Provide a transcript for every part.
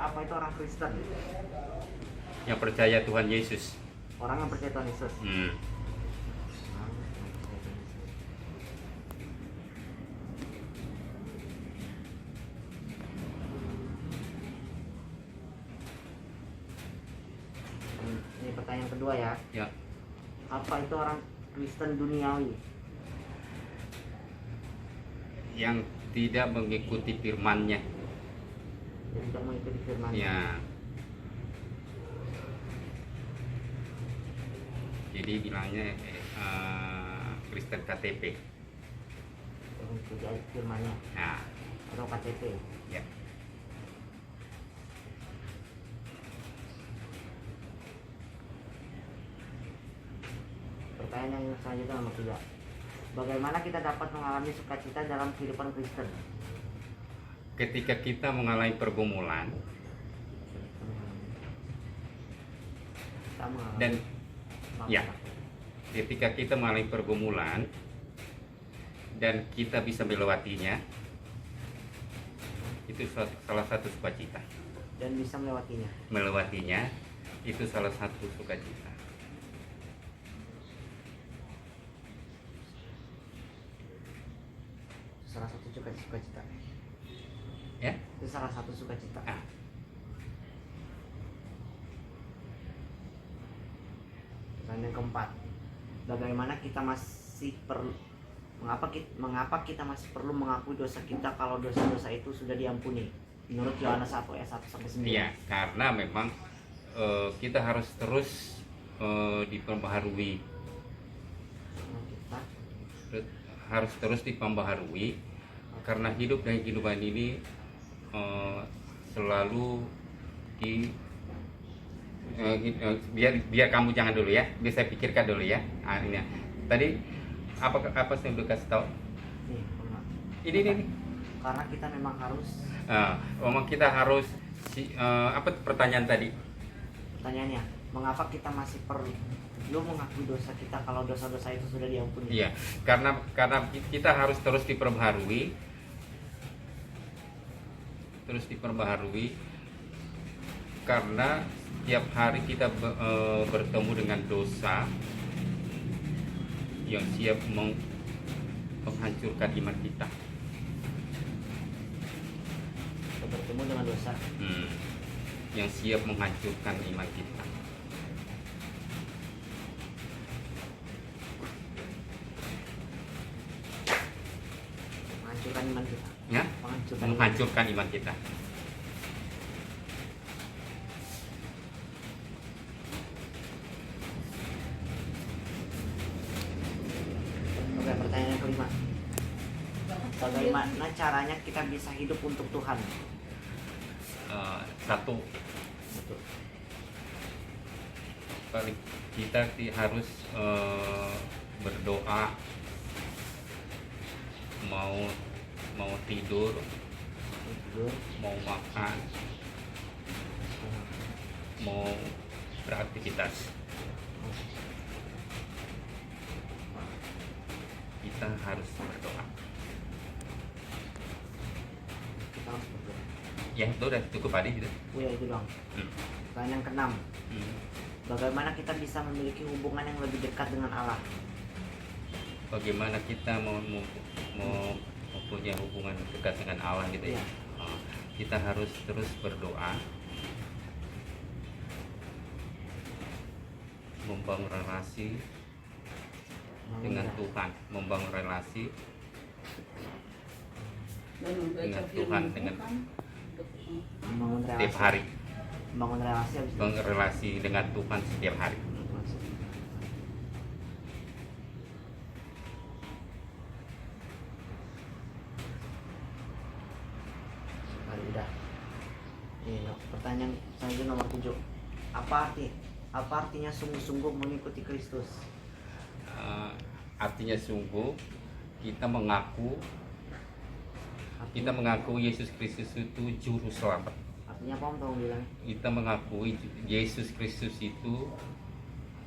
apa itu orang Kristen? Yang percaya Tuhan Yesus. Orang yang percaya Tuhan Yesus. Hmm. Ini pertanyaan kedua ya. Ya. Apa itu orang Kristen duniawi? Yang tidak mengikuti firman-Nya. Yang tidak mengikuti firman. Ya. Jadi bilangnya Kristen KTP. Yang mengikuti firman-Nya Nah, atau KTP. ya. Pertanyaan yang selanjutnya nomor 3. Bagaimana kita dapat mengalami sukacita dalam kehidupan Kristen? Ketika kita mengalami pergumulan Kita mengalami dan bangsa. ya, ketika kita mengalami pergumulan dan kita bisa melewatinya, itu salah satu sukacita. Dan bisa melewatinya. Melewatinya itu salah satu sukacita. Salah satu sukacita. Ya. Itu salah satu sukacita. Ah. Dan yang keempat, bagaimana kita masih perlu mengapa kita masih perlu mengakui dosa kita kalau dosa-dosa itu sudah diampuni? Menurut Yohanes 1 ayat 1 sampai 9. Iya, karena memang kita harus terus diperbaharui, Kita harus terus diperbaharui karena hidup dan kehidupan ini selalu biar kamu jangan dulu ya, biar saya pikirkan dulu ya. Ini tadi apa saya udah kasih tahu? nih, Ini. karena kita memang harus Memang kita harus apa pertanyaan tadi? pertanyaannya, mengapa kita masih perlu mengakui dosa kita kalau dosa-dosa itu sudah diampuni? Iya, karena kita harus terus diperbaharui, karena setiap hari kita bertemu dengan dosa yang siap menghancurkan iman kita. Kita bertemu dengan dosa Yang siap menghancurkan iman kita. menghancurkan iman kita. Ya? Menghancurkan iman kita. Oke, pertanyaan yang kelima. Bagaimana caranya kita bisa hidup untuk Tuhan? Satu, Betul. kita harus berdoa, mau tidur, mau makan, mau beraktivitas, kita harus berdoa. Kita harus berdoa. Ya itu udah cukup tadi gitu. Oh ya, itu dong. Pertanyaan yang keenam. Bagaimana kita bisa memiliki hubungan yang lebih dekat dengan Allah? Bagaimana kita mau punya hubungan dekat dengan Allah gitu ya? Iya. Kita harus terus berdoa, membangun relasi dengan Tuhan, membangun relasi dengan Tuhan dengan Membangun relasi. setiap hari, Membangun relasi habis itu. membangun relasi dengan Tuhan setiap hari. Udah. Ini pertanyaan selanjutnya nomor 7. Apa artinya sungguh-sungguh mengikuti Kristus? Artinya sungguh kita mengaku Yesus Kristus itu juru selamat. Artinya apa, Om? Tolong bilang. Kita mengakui Yesus Kristus itu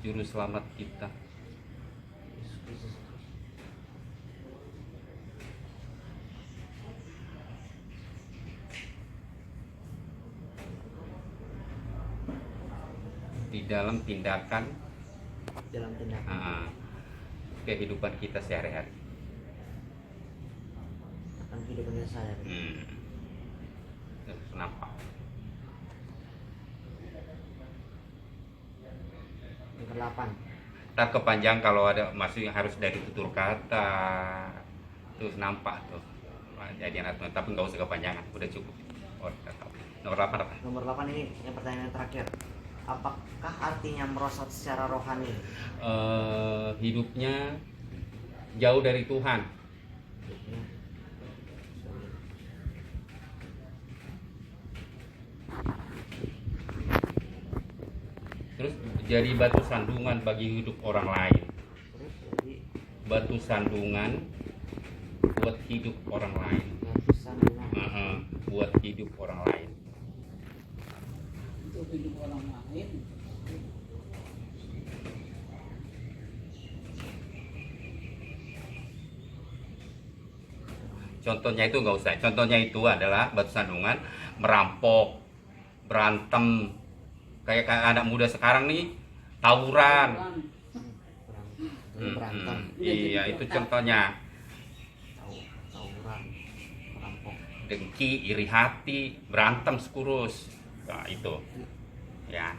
juru selamat kita. Yesus Kristus. di dalam tindakan dalam tindakan. kehidupan kita sehari-hari. Akan kehidupan saya. Kenapa? Yang ke-8. Tak kepanjang kalau ada masih harus dari tutur kata, terus nampak tuh jadi anak, tapi nggak usah kepanjangan, udah cukup. Oh, kita tahu. Nomor 8 apa? Nomor 8 ini yang pertanyaan yang terakhir. Apakah artinya merosot secara rohani? Hidupnya jauh dari Tuhan. Terus jadi batu sandungan bagi hidup orang lain. Terus jadi Batu sandungan buat hidup orang lain. batu sandungan. Buat hidup orang lain. Untuk hidup orang lain. Contohnya itu nggak usah. Contohnya itu adalah batu sandungan merampok, berantem, kayak anak muda sekarang nih tawuran. Berantem. Iya, itu contohnya. Tawuran, merampok. Dengki, iri hati, berantem sekurus. Nah, itu. Ya.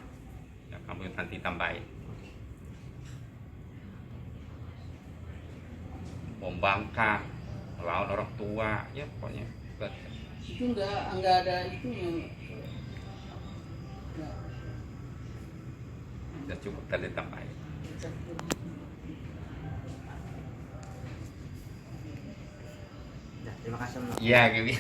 Ya, kamu nanti tambahin. Membangkang, melawan orang tua, ya pokoknya. Itu enggak ada itunya. Udah cukup tadi tambahin. Ya, terima kasih. Iya, gitu.